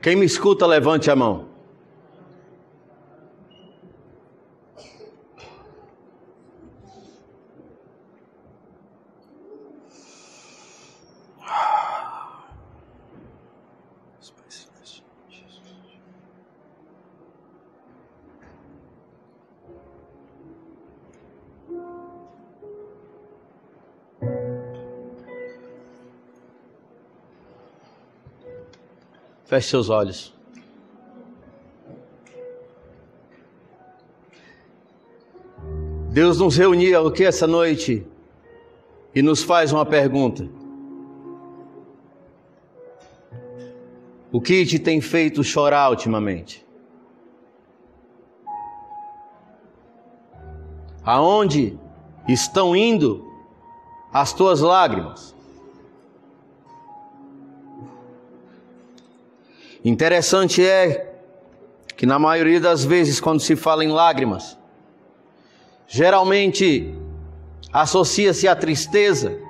Quem me escuta, levante a mão. Feche seus olhos. Deus nos reuniu aqui essa noite e nos faz uma pergunta. O que te tem feito chorar ultimamente? Aonde estão indo as tuas lágrimas? Interessante é que na maioria das vezes quando se fala em lágrimas, geralmente associa-se a tristeza,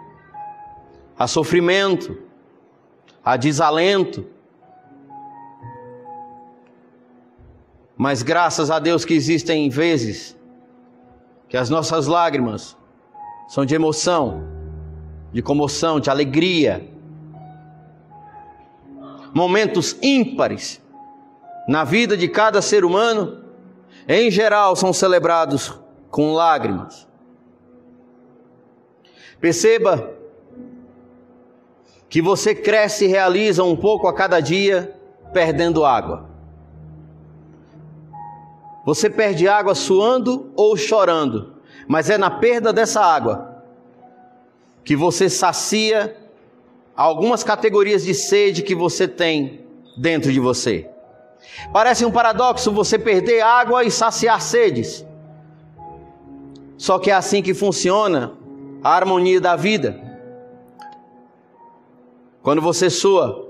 a sofrimento, a desalento. Mas graças a Deus que existem vezes que as nossas lágrimas são de emoção, de comoção, de alegria. Momentos ímpares na vida de cada ser humano, em geral, são celebrados com lágrimas. Perceba que você cresce e realiza um pouco a cada dia, perdendo água. Você perde água suando ou chorando, mas é na perda dessa água que você sacia algumas categorias de sede que você tem dentro de você. Parece um paradoxo você perder água e saciar sedes. Só que é assim que funciona a harmonia da vida. Quando você sua,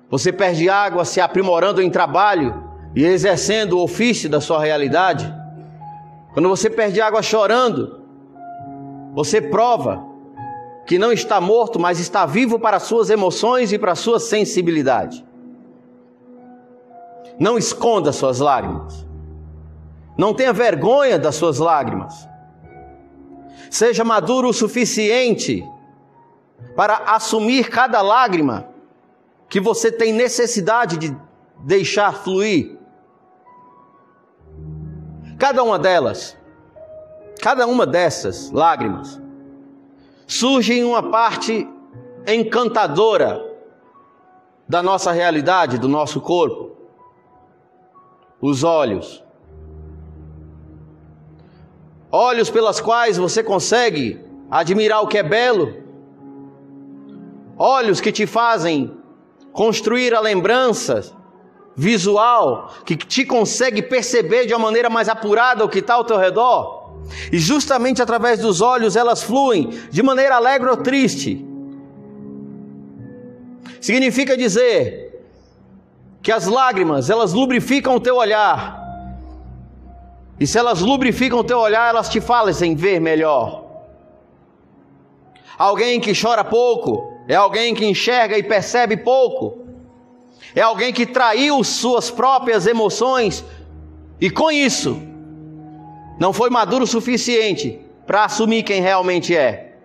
você perde água se aprimorando em trabalho e exercendo o ofício da sua realidade. Quando você perde água chorando, você prova que não está morto, mas está vivo para as suas emoções e para a sua sensibilidade. Não esconda suas lágrimas. Não tenha vergonha das suas lágrimas. Seja maduro o suficiente para assumir cada lágrima que você tem necessidade de deixar fluir. Cada uma dessas lágrimas surge em uma parte encantadora da nossa realidade, do nosso corpo. Os olhos. Olhos pelas quais você consegue admirar o que é belo. Olhos que te fazem construir a lembrança visual, que te consegue perceber de uma maneira mais apurada o que está ao teu redor. E justamente através dos olhos elas fluem de maneira alegre ou triste. Significa dizer que as lágrimas, elas lubrificam o teu olhar. E se elas lubrificam o teu olhar, elas te fazem ver melhor. Alguém que chora pouco é alguém que enxerga e percebe pouco. É alguém que traiu suas próprias emoções e com isso não foi maduro o suficiente para assumir quem realmente é.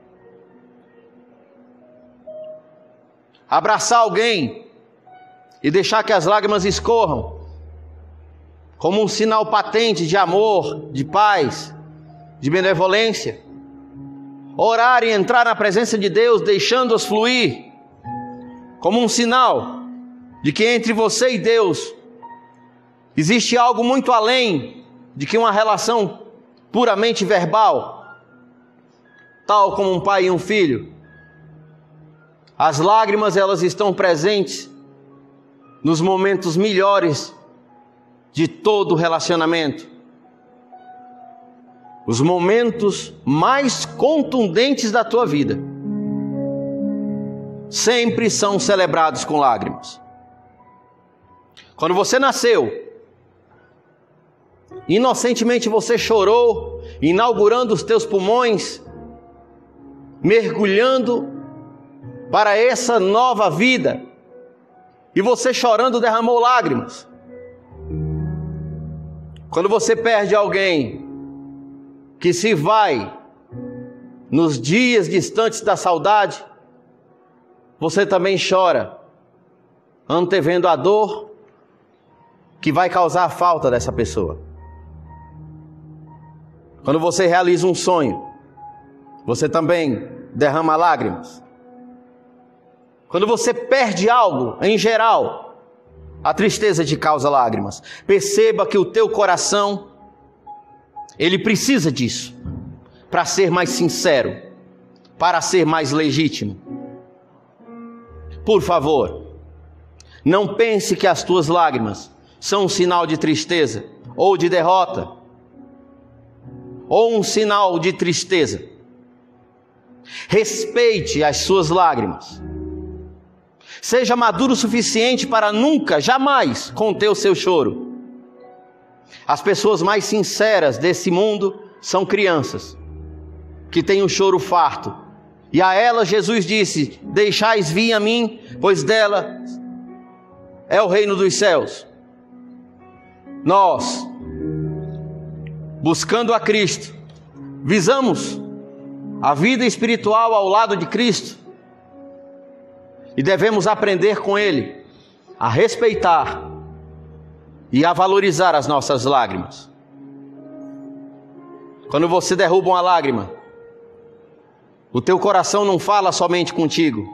Abraçar alguém e deixar que as lágrimas escorram, como um sinal patente de amor, de paz, de benevolência. Orar e entrar na presença de Deus, deixando-as fluir, como um sinal de que entre você e Deus existe algo muito além de que uma relação puramente verbal, tal como um pai e um filho. As lágrimas, elas estão presentes nos momentos melhores de todo relacionamento. Os momentos mais contundentes da tua vida sempre são celebrados com lágrimas. Quando você nasceu, inocentemente você chorou, inaugurando os teus pulmões, mergulhando para essa nova vida, e você chorando derramou lágrimas. Quando você perde alguém que se vai nos dias distantes da saudade, você também chora, antevendo a dor que vai causar a falta dessa pessoa. Quando você realiza um sonho, você também derrama lágrimas. Quando você perde algo, em geral, a tristeza te causa lágrimas. Perceba que o teu coração, ele precisa disso, para ser mais sincero, para ser mais legítimo. Por favor, não pense que as tuas lágrimas são um sinal de tristeza, ou de derrota, ou um sinal de tristeza. Respeite as suas lágrimas. Seja maduro o suficiente para nunca, jamais conter o seu choro. As pessoas mais sinceras desse mundo são crianças, que têm um choro farto. E a elas Jesus disse: deixais vir a mim, pois dela é o reino dos céus. Nós, buscando a Cristo, visamos a vida espiritual ao lado de Cristo, e devemos aprender com Ele a respeitar e a valorizar as nossas lágrimas. Quando você derruba uma lágrima, o teu coração não fala somente contigo,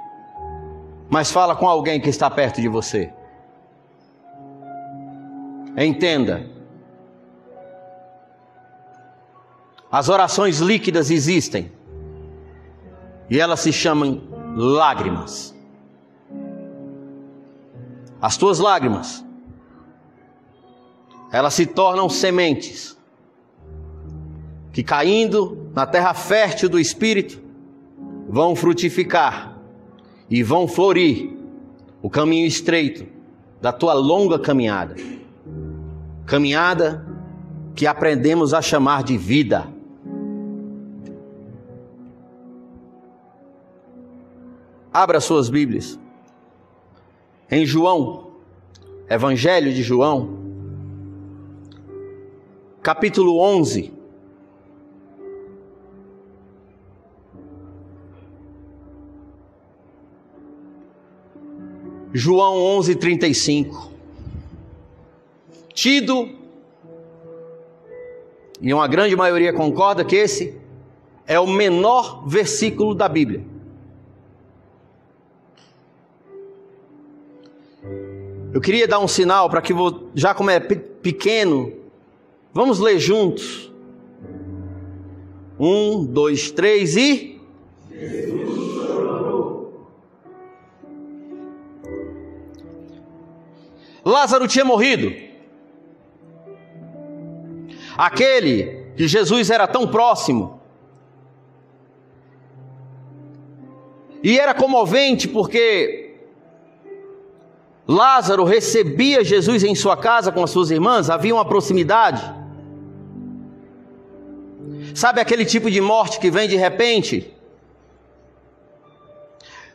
mas fala com alguém que está perto de você. Entenda, as orações líquidas existem, e elas se chamam lágrimas. As tuas lágrimas, elas se tornam sementes, que caindo na terra fértil do Espírito, vão frutificar e vão florir o caminho estreito da tua longa caminhada. Caminhada que aprendemos a chamar de vida. Abra suas Bíblias em João, Evangelho de João, capítulo 11. João 11:35. Tido, e uma grande maioria concorda que esse é o menor versículo da Bíblia. Eu queria dar um sinal para que, já como é pequeno, vamos ler juntos. 1, 2, 3 e... Jesus chorou. Lázaro tinha morrido. Aquele que Jesus era tão próximo. E era comovente porque Lázaro recebia Jesus em sua casa com as suas irmãs, havia uma proximidade. Sabe aquele tipo de morte que vem de repente?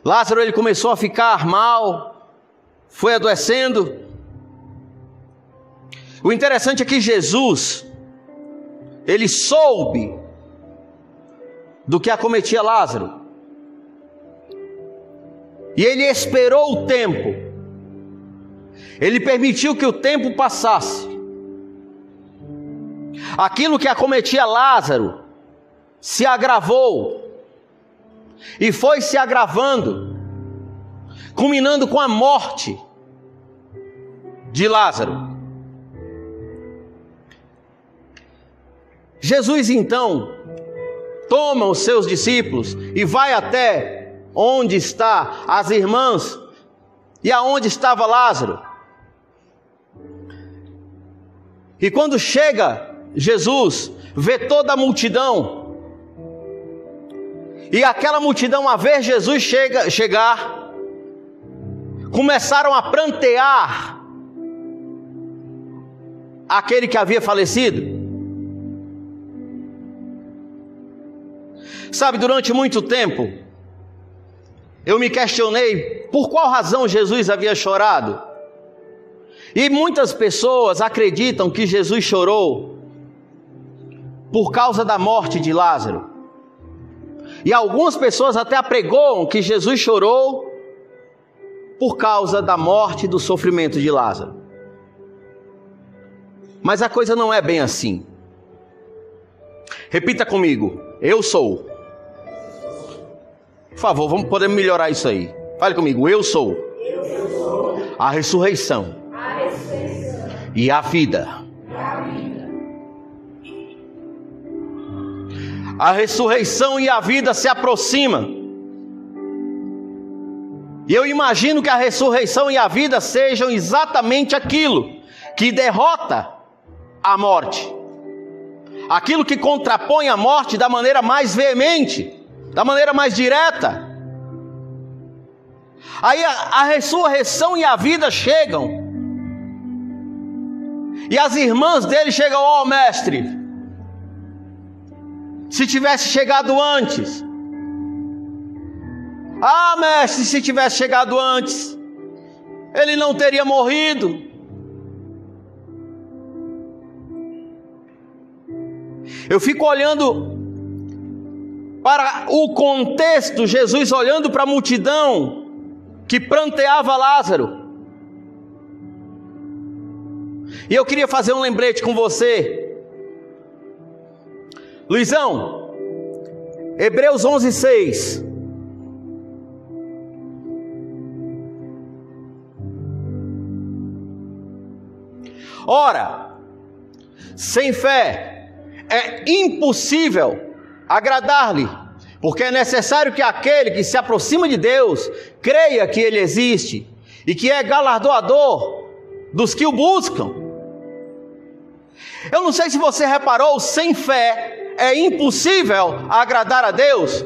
Lázaro, ele começou a ficar mal, foi adoecendo. O interessante é que Jesus, ele soube do que acometia Lázaro, e ele esperou o tempo. Ele permitiu que o tempo passasse. Aquilo que acometia Lázaro se agravou e foi se agravando, culminando com a morte de Lázaro. Jesus então toma os seus discípulos e vai até onde está as irmãs e aonde estava Lázaro. E quando chega Jesus, vê toda a multidão, e aquela multidão, a ver Jesus chegar, começaram a prantear aquele que havia falecido. Sabe, durante muito tempo, eu me questionei por qual razão Jesus havia chorado. E muitas pessoas acreditam que Jesus chorou por causa da morte de Lázaro. E algumas pessoas até apregoam que Jesus chorou por causa da morte e do sofrimento de Lázaro. Mas a coisa não é bem assim. Repita comigo: eu sou. Por favor, podemos melhorar isso aí. Fale comigo: eu sou a ressurreição e a vida. A ressurreição e a vida se aproximam. E eu imagino que a ressurreição e a vida sejam exatamente aquilo que derrota a morte. Aquilo que contrapõe a morte da maneira mais veemente, da maneira mais direta. Aí a ressurreição e a vida chegam. E as irmãs dele chegam: ó mestre, se tivesse chegado antes. Ah, mestre, se tivesse chegado antes, ele não teria morrido. Eu fico olhando para o contexto, Jesus olhando para a multidão que pranteava Lázaro. E eu queria fazer um lembrete com você. Luizão, Hebreus 11:6. Ora, sem fé é impossível agradar-lhe, porque é necessário que aquele que se aproxima de Deus creia que Ele existe e que é galardoador dos que o buscam. Eu não sei se você reparou, sem fé é impossível agradar a Deus.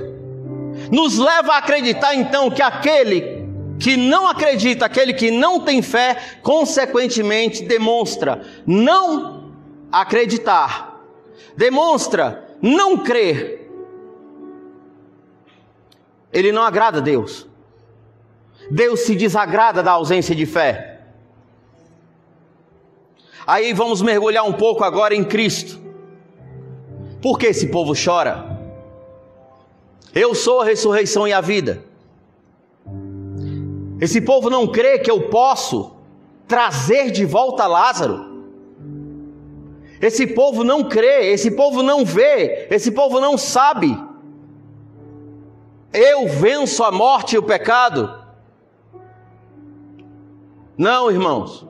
Nos leva a acreditar então que aquele que não acredita, aquele que não tem fé, consequentemente demonstra não acreditar, demonstra não crer. Ele não agrada a Deus. Deus se desagrada da ausência de fé. Aí vamos mergulhar um pouco agora em Cristo. Por que esse povo chora? Eu sou a ressurreição e a vida. Esse povo não crê que eu posso trazer de volta Lázaro. Esse povo não crê, esse povo não vê, esse povo não sabe. Eu venço a morte e o pecado. Não, irmãos.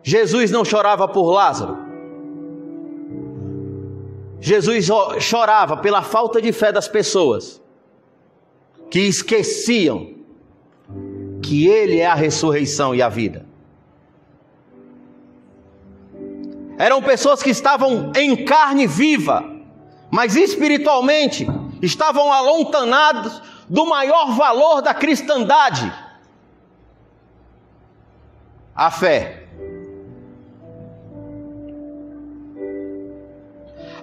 Jesus não chorava por Lázaro. Jesus chorava pela falta de fé das pessoas que esqueciam que Ele é a ressurreição e a vida. Eram pessoas que estavam em carne viva, mas espiritualmente estavam alontanados do maior valor da cristandade: a fé.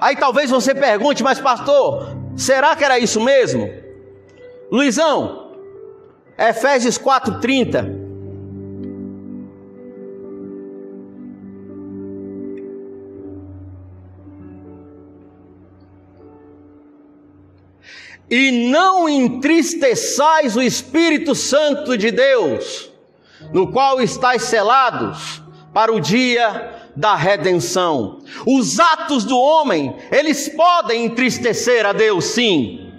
Aí talvez você pergunte: mas pastor, será que era isso mesmo? Luizão, Efésios 4:30. E não entristeçais o Espírito Santo de Deus, no qual estáis selados para o dia da redenção. Os atos do homem, eles podem entristecer a Deus, sim.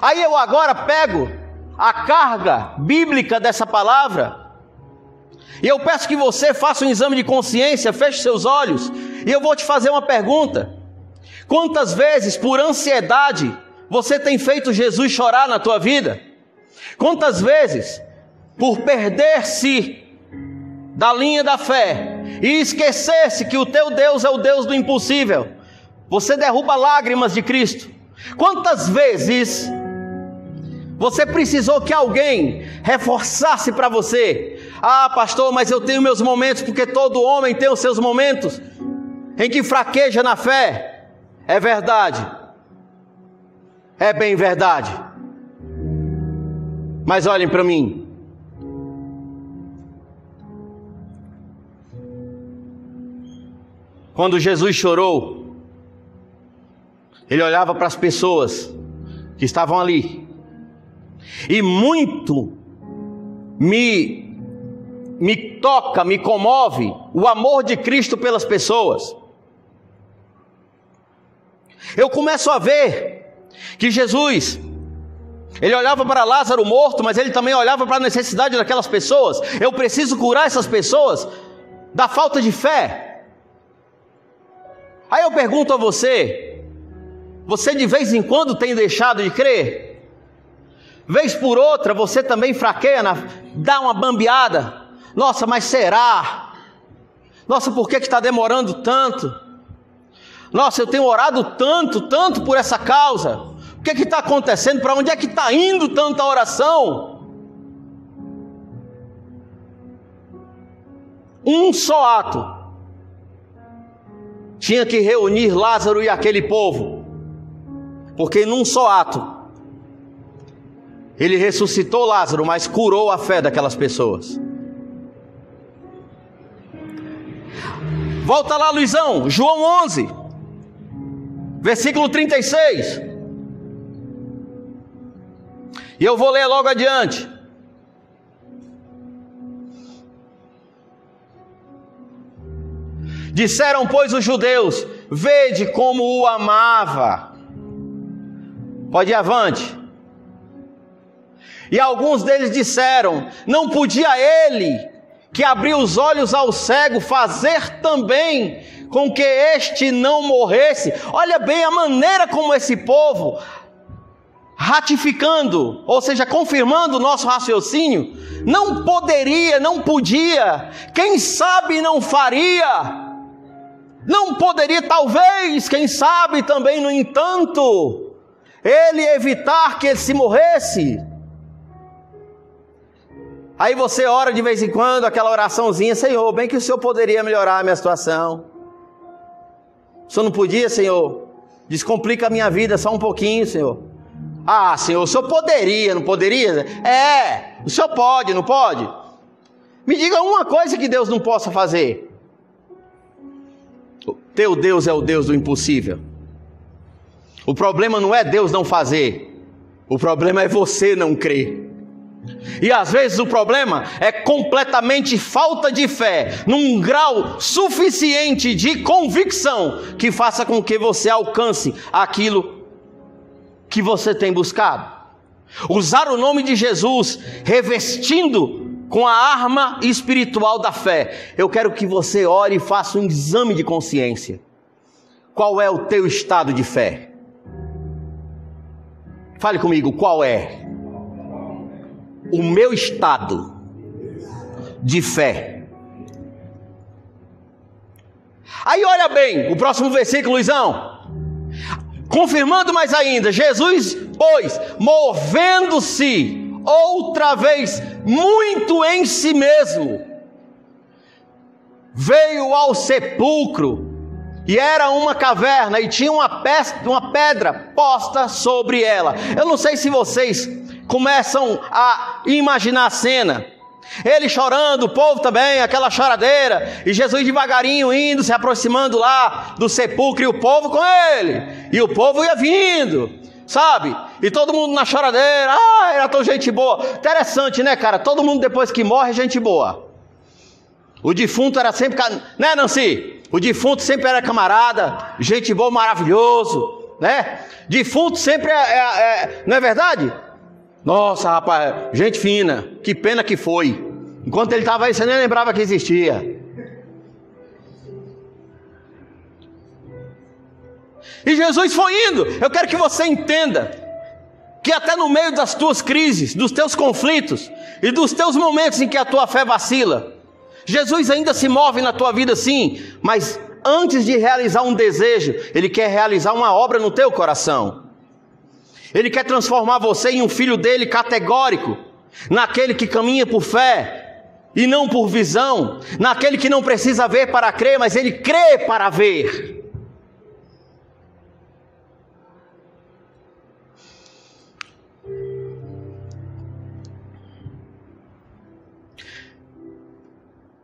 Aí eu agora pego a carga bíblica dessa palavra e eu peço que você faça um exame de consciência, feche seus olhos, e eu vou te fazer uma pergunta: quantas vezes por ansiedade você tem feito Jesus chorar na tua vida? Quantas vezes por perder-se da linha da fé e esquecer-se que o teu Deus é o Deus do impossível, você derruba lágrimas de Cristo? Quantas vezes você precisou que alguém reforçasse para você: ah, pastor, mas eu tenho meus momentos, porque todo homem tem os seus momentos em que fraqueja na fé. é verdade, é bem verdade. Mas olhem para mim. Quando Jesus chorou, Ele olhava para as pessoas que estavam ali. E muito me toca, me comove o amor de Cristo pelas pessoas. Eu começo a ver que Jesus, Ele olhava para Lázaro morto, mas Ele também olhava para a necessidade daquelas pessoas. Eu preciso curar essas pessoas da falta de fé. Aí eu pergunto a você, você de vez em quando tem deixado de crer? Vez por outra você também fraqueia, dá uma bambeada. Nossa, mas será? Nossa, por que está demorando tanto? Nossa, eu tenho orado tanto por essa causa. O que está acontecendo? Para onde é que está indo tanta oração? Um só ato tinha que reunir Lázaro e aquele povo, porque num só ato Ele ressuscitou Lázaro, mas curou a fé daquelas pessoas. Volta lá, Luizão, João 11, versículo 36. E eu vou ler logo adiante. Disseram, pois, os judeus: vede como o amava. Pode ir avante. E alguns deles disseram: não podia ele, que abriu os olhos ao cego, fazer também com que este não morresse? Olha bem a maneira como esse povo, ratificando, ou seja, confirmando o nosso raciocínio, não poderia, não podia, quem sabe não faria, não poderia talvez, quem sabe também, no entanto, ele evitar que ele se morresse. Aí você ora de vez em quando, aquela oraçãozinha: Senhor, bem que o Senhor poderia melhorar a minha situação. O Senhor não podia, Senhor? Descomplica a minha vida só um pouquinho, Senhor. Ah, Senhor, o Senhor poderia, não poderia? O Senhor pode, não pode? Me diga uma coisa que Deus não possa fazer. O teu Deus é o Deus do impossível. O problema não é Deus não fazer, o problema é você não crer. E às vezes o problema é completamente falta de fé, num grau suficiente de convicção, que faça com que você alcance aquilo que você tem buscado. Usar o nome de Jesus, revestindo com a arma espiritual da fé. Eu quero que você ore e faça um exame de consciência. Qual é o teu estado de fé? Fale comigo, qual é o meu estado de fé? Aí olha bem, o próximo versículo, Luizão. Confirmando mais ainda, Jesus, pois, movendo-se outra vez muito em si mesmo, veio ao sepulcro, e era uma caverna, e tinha uma pedra posta sobre ela. Eu não sei se vocês começam a imaginar a cena, ele chorando, o povo também, aquela choradeira, e Jesus devagarinho indo, se aproximando lá do sepulcro, e o povo com ele, e o povo ia vindo, sabe, e todo mundo na choradeira. Era tão gente boa. Interessante, né, cara? Todo mundo depois que morre é gente boa. O defunto era sempre, né, Nancy? O defunto sempre era camarada, gente boa, maravilhoso, né? Defunto sempre não é verdade? Nossa, rapaz, gente fina, que pena que foi. Enquanto ele estava aí, você nem lembrava que existia. E Jesus foi indo. Eu quero que você entenda que até no meio das tuas crises, dos teus conflitos e dos teus momentos em que a tua fé vacila, Jesus ainda se move na tua vida, sim, mas antes de realizar um desejo, Ele quer realizar uma obra no teu coração. Ele quer transformar você em um filho dele categórico, naquele que caminha por fé e não por visão, naquele que não precisa ver para crer, mas ele crê para ver.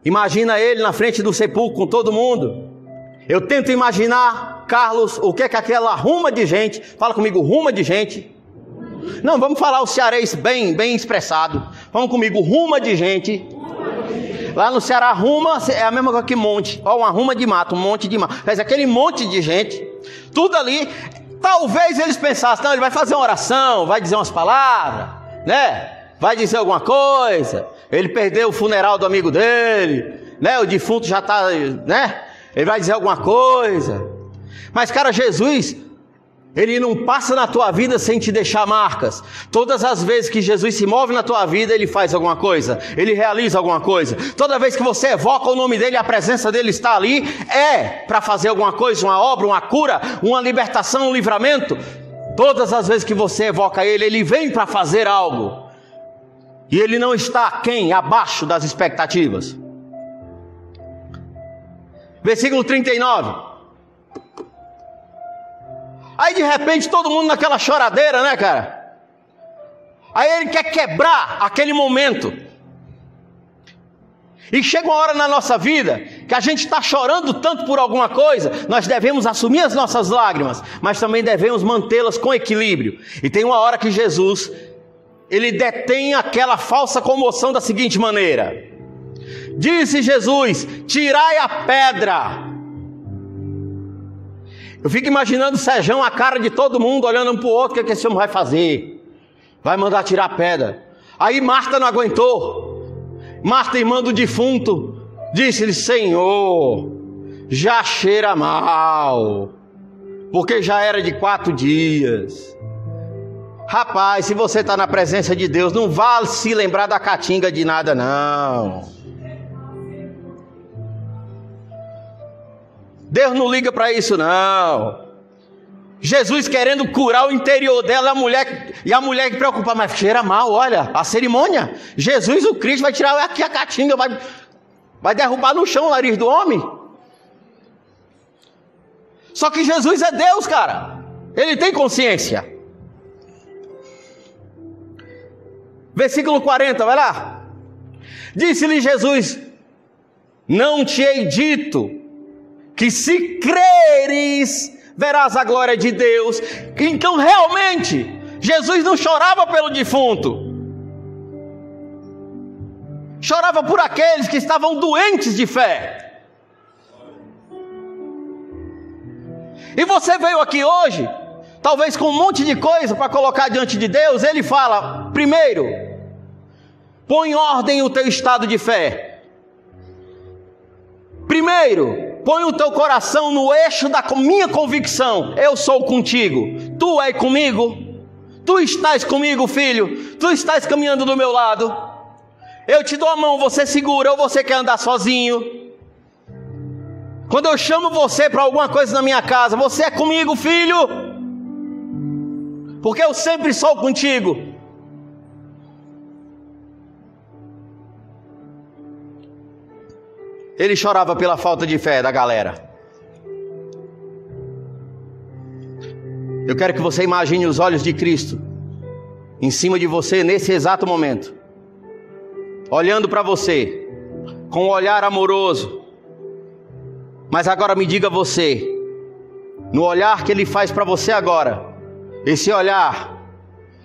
Imagina ele na frente do sepulcro com todo mundo. Eu tento imaginar, Carlos, o que é que aquela ruma de gente, fala comigo, ruma de gente. Não, vamos falar o cearense bem expressado. Vamos comigo, ruma de gente. Lá no Ceará, ruma é a mesma coisa que monte. Ó, uma ruma de mato, um monte de mato. Mas aquele monte de gente, tudo ali. Talvez eles pensassem, não, ele vai fazer uma oração, vai dizer umas palavras, né? Vai dizer alguma coisa. Ele perdeu o funeral do amigo dele, né? O defunto já está, né? Ele vai dizer alguma coisa. Mas, cara, Jesus, Ele não passa na tua vida sem te deixar marcas. Todas as vezes que Jesus se move na tua vida, Ele faz alguma coisa, Ele realiza alguma coisa. Toda vez que você evoca o nome dEle, a presença dEle está ali, é para fazer alguma coisa, uma obra, uma cura, uma libertação, um livramento. Todas as vezes que você evoca Ele, Ele vem para fazer algo. E Ele não está aquém, abaixo das expectativas. Versículo 39. Aí de repente todo mundo naquela choradeira, né, cara? Aí Ele quer quebrar aquele momento. E chega uma hora na nossa vida que a gente está chorando tanto por alguma coisa, nós devemos assumir as nossas lágrimas, mas também devemos mantê-las com equilíbrio. E tem uma hora que Jesus, Ele detém aquela falsa comoção da seguinte maneira: disse Jesus, tirai a pedra. Eu fico imaginando o Sejão, a cara de todo mundo, olhando um para o outro, o que esse homem vai fazer? Vai mandar tirar a pedra. Aí Marta não aguentou. Marta, irmã do defunto, disse-lhe: Senhor, já cheira mal, porque já era de 4 dias. Rapaz, se você está na presença de Deus, não vale se lembrar da caatinga de nada, não. Deus não liga para isso, não. Jesus querendo curar o interior dela, a mulher que preocupa, mas cheira mal, olha, a cerimônia. Jesus, o Cristo, vai tirar aqui a caatinga, vai derrubar no chão o nariz do homem. Só que Jesus é Deus, cara. Ele tem consciência. Versículo 40, vai lá. Disse-lhe Jesus: não te hei dito que se creres, verás a glória de Deus. Então realmente, Jesus não chorava pelo defunto, chorava por aqueles que estavam doentes de fé. E você veio aqui hoje, talvez com um monte de coisa para colocar diante de Deus. Ele fala: primeiro, põe em ordem o teu estado de fé. Primeiro, põe o teu coração no eixo da minha convicção. Eu sou contigo, tu és comigo, tu estás comigo, filho, tu estás caminhando do meu lado. Eu te dou a mão, você segura, ou você quer andar sozinho. Quando eu chamo você para alguma coisa na minha casa, você é comigo, filho, porque eu sempre sou contigo. Ele chorava pela falta de fé da galera. Eu quero que você imagine os olhos de Cristo em cima de você nesse exato momento, olhando para você com um olhar amoroso. Mas agora me diga você, no olhar que Ele faz para você agora, esse olhar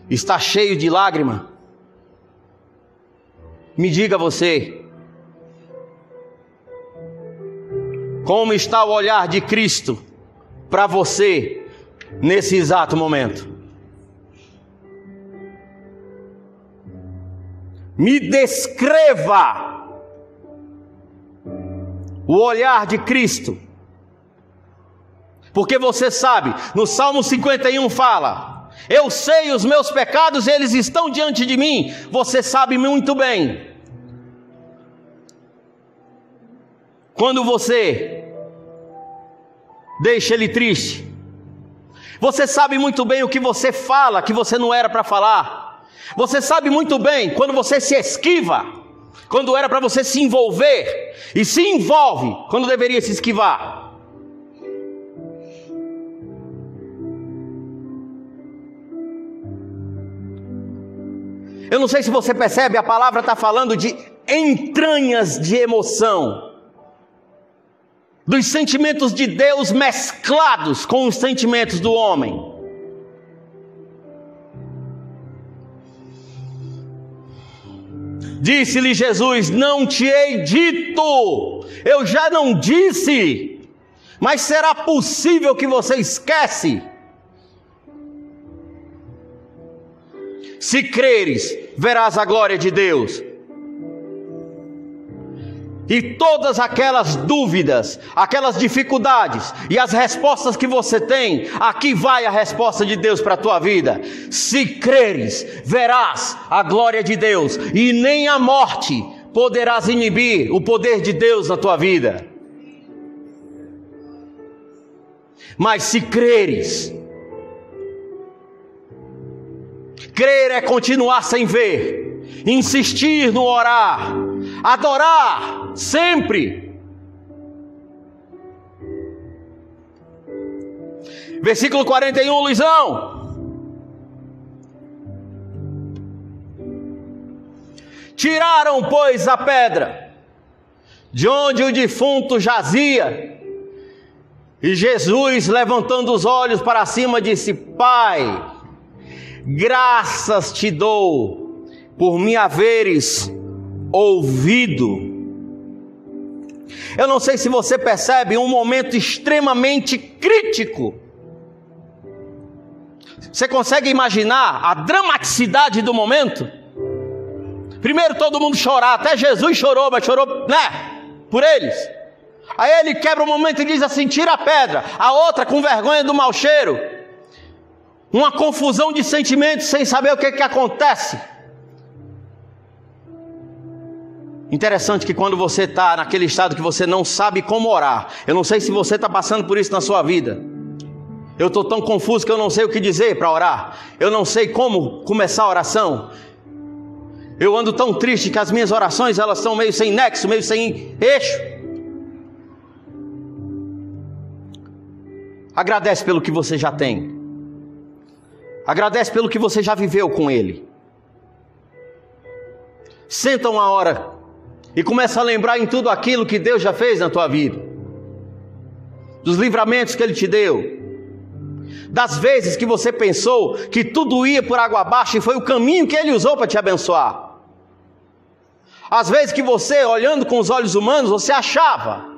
está cheio de lágrima? Me diga você, como está o olhar de Cristo para você nesse exato momento? Me descreva o olhar de Cristo, porque você sabe, no Salmo 51 fala: eu sei os meus pecados, eles estão diante de mim. Você sabe muito bem quando você deixa Ele triste. Você sabe muito bem o que você fala que você não era para falar. Você sabe muito bem quando você se esquiva, quando era para você se envolver, e se envolve quando deveria se esquivar. Eu não sei se você percebe, a palavra está falando de entranhas de emoção, dos sentimentos de Deus mesclados com os sentimentos do homem. Disse-lhe Jesus: não te hei dito, eu já não disse, mas será possível que você esquece? Se creres, verás a glória de Deus. E todas aquelas dúvidas, aquelas dificuldades e as respostas que você tem, aqui vai a resposta de Deus para a tua vida. Se creres, verás a glória de Deus, e nem a morte poderás inibir o poder de Deus na tua vida. Mas se creres, crer é continuar sem ver, insistir no orar, adorar sempre. Versículo 41, Luizão. Tiraram, pois, a pedra de onde o defunto jazia, e Jesus, levantando os olhos para cima, disse: Pai, graças te dou por me haveres ouvido. Eu não sei se você percebe um momento extremamente crítico. Você consegue imaginar a dramaticidade do momento? Primeiro todo mundo chorar, até Jesus chorou, mas chorou, né, por eles. Aí ele quebra o momento e diz assim: tira a pedra. A outra, com vergonha do mau cheiro, uma confusão de sentimentos, sem saber o que acontece. Interessante que quando você está naquele estado que você não sabe como orar, eu não sei se você está passando por isso na sua vida. Eu estou tão confuso que eu não sei o que dizer para orar. Eu não sei como começar a oração. Eu ando tão triste que as minhas orações, elas são meio sem nexo, meio sem eixo. Agradece pelo que você já tem. Agradece pelo que você já viveu com Ele. Senta uma hora e começa a lembrar em tudo aquilo que Deus já fez na tua vida, dos livramentos que Ele te deu, das vezes que você pensou que tudo ia por água abaixo e foi o caminho que Ele usou para te abençoar. Às vezes que você, olhando com os olhos humanos, você achava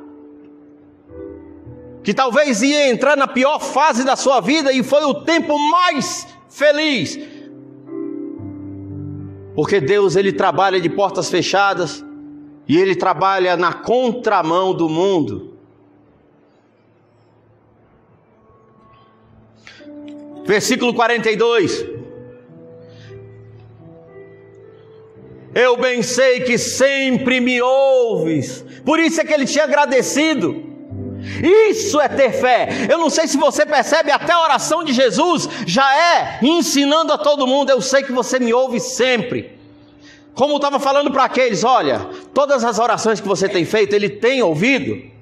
que talvez ia entrar na pior fase da sua vida, e foi o tempo mais feliz, porque Deus, Ele trabalha de portas fechadas, e Ele trabalha na contramão do mundo. Versículo 42. Eu bem sei que sempre me ouves. Por isso é que ele tinha agradecido. Isso é ter fé. Eu não sei se você percebe, até a oração de Jesus já é ensinando a todo mundo: eu sei que você me ouve sempre. Como eu estava falando para aqueles: olha, todas as orações que você tem feito, Ele tem ouvido.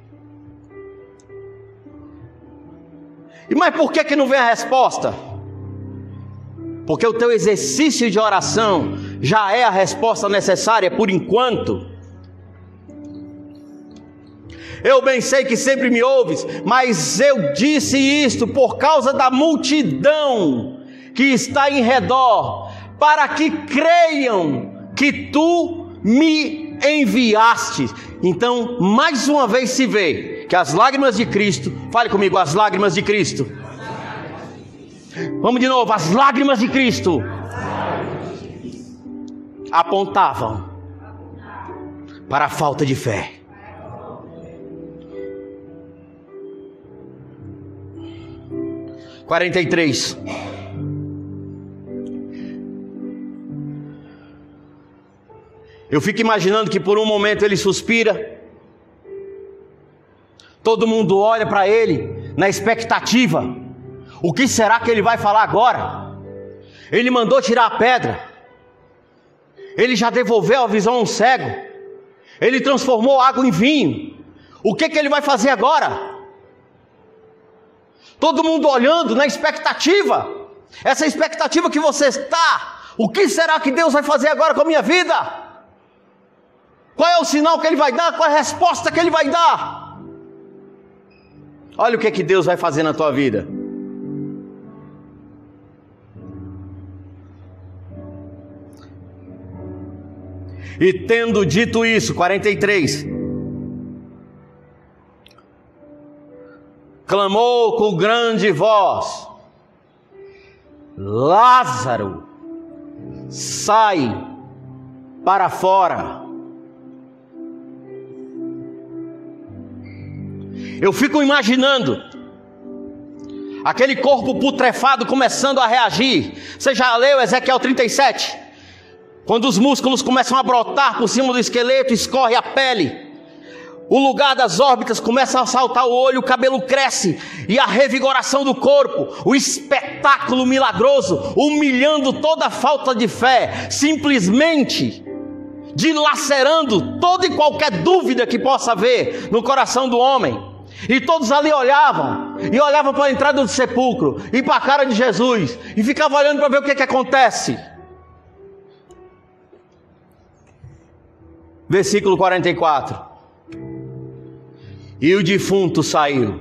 E mas por que não vem a resposta? Porque o teu exercício de oração já é a resposta necessária por enquanto. Eu bem sei que sempre me ouves, mas eu disse isto por causa da multidão que está em redor, para que creiam que tu me enviaste. Então, mais uma vez se vê que as lágrimas de Cristo, fale comigo, as lágrimas de Cristo. Vamos de novo, as lágrimas de Cristo apontavam para a falta de fé. (43) 43. Eu fico imaginando que por um momento ele suspira, todo mundo olha para ele na expectativa: o que será que ele vai falar agora? Ele mandou tirar a pedra, ele já devolveu a visão a um cego, ele transformou água em vinho. O que ele vai fazer agora? Todo mundo olhando na expectativa, essa expectativa que você está: o que será que Deus vai fazer agora com a minha vida? Qual é o sinal que ele vai dar? Qual é a resposta que ele vai dar? Olha o que Deus vai fazer na tua vida. E tendo dito isso, 43, clamou com grande voz: Lázaro, sai para fora. Eu fico imaginando aquele corpo putrefado começando a reagir. Você já leu Ezequiel 37? Quando os músculos começam a brotar por cima do esqueleto, escorre a pele, o lugar das órbitas começa a saltar o olho, o cabelo cresce, e a revigoração do corpo, o espetáculo milagroso, humilhando toda a falta de fé, simplesmente dilacerando toda e qualquer dúvida que possa haver no coração do homem. E todos ali olhavam para a entrada do sepulcro, e para a cara de Jesus, e ficavam olhando para ver o que acontece. Versículo 44. E o defunto saiu.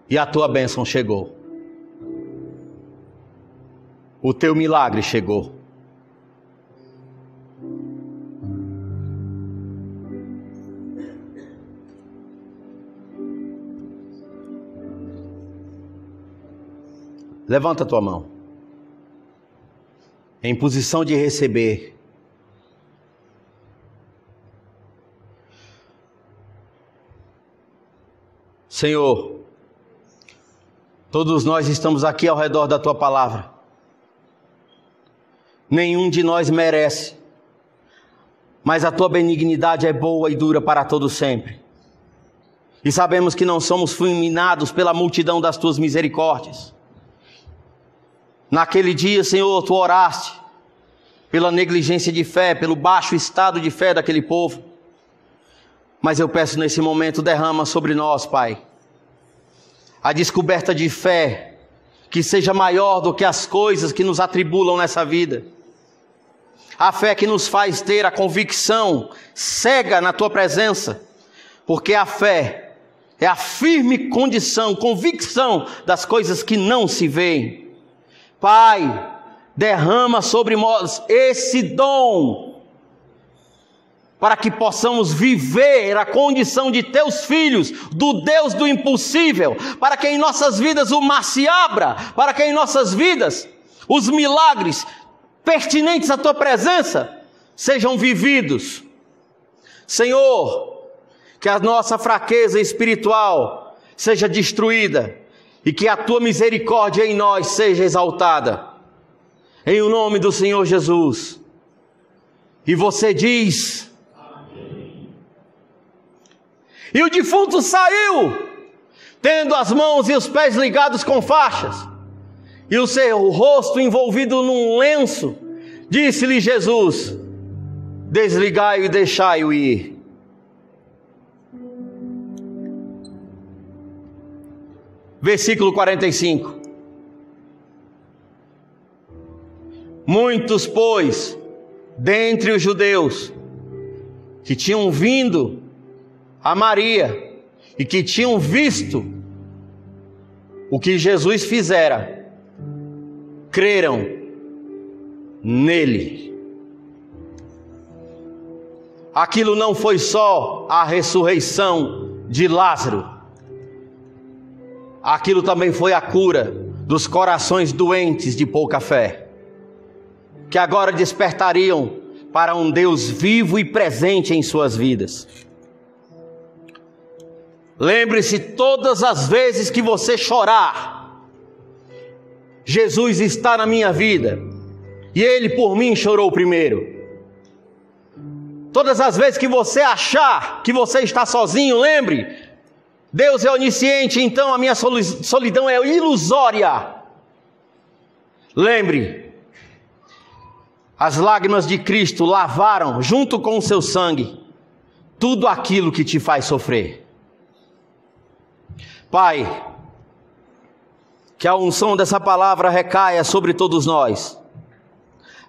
E a tua bênção chegou. O teu milagre chegou. Levanta a tua mão, em posição de receber. Senhor, todos nós estamos aqui ao redor da tua palavra. Nenhum de nós merece, mas a tua benignidade é boa e dura para todo sempre. E sabemos que não somos fulminados pela multidão das tuas misericórdias. Naquele dia, Senhor, tu oraste pela negligência de fé, pelo baixo estado de fé daquele povo. Mas eu peço nesse momento, derrama sobre nós, Pai, a descoberta de fé que seja maior do que as coisas que nos atribulam nessa vida. A fé que nos faz ter a convicção cega na tua presença, porque a fé é a firme convicção das coisas que não se veem. Pai, derrama sobre nós esse dom, para que possamos viver a condição de teus filhos, do Deus do impossível, para que em nossas vidas o mar se abra, para que em nossas vidas os milagres pertinentes à tua presença sejam vividos. Senhor, que a nossa fraqueza espiritual seja destruída, e que a tua misericórdia em nós seja exaltada, em o nome do Senhor Jesus. E você diz: amém. E o defunto saiu, tendo as mãos e os pés ligados com faixas, e o seu rosto envolvido num lenço. Disse-lhe Jesus: desligai-o e deixai-o ir. Versículo 45. Muitos, pois, dentre os judeus que tinham vindo a Maria e que tinham visto o que Jesus fizera, creram nele. Aquilo não foi só a ressurreição de Lázaro. Aquilo também foi a cura dos corações doentes de pouca fé, que agora despertariam para um Deus vivo e presente em suas vidas. Lembre-se, todas as vezes que você chorar, Jesus está na minha vida, e Ele por mim chorou primeiro. Todas as vezes que você achar que você está sozinho, lembre, Deus é onisciente, então a minha solidão é ilusória. Lembre, as lágrimas de Cristo lavaram, junto com o seu sangue, tudo aquilo que te faz sofrer. Pai, que a unção dessa palavra recaia sobre todos nós.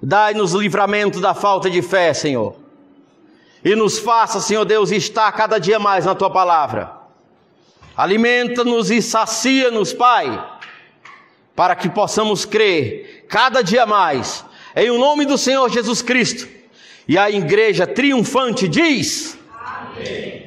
Dai-nos livramento da falta de fé, Senhor. E nos faça, Senhor Deus, estar cada dia mais na Tua palavra. Alimenta-nos e sacia-nos, Pai, para que possamos crer cada dia mais, em o nome do Senhor Jesus Cristo. E a igreja triunfante diz: Amém.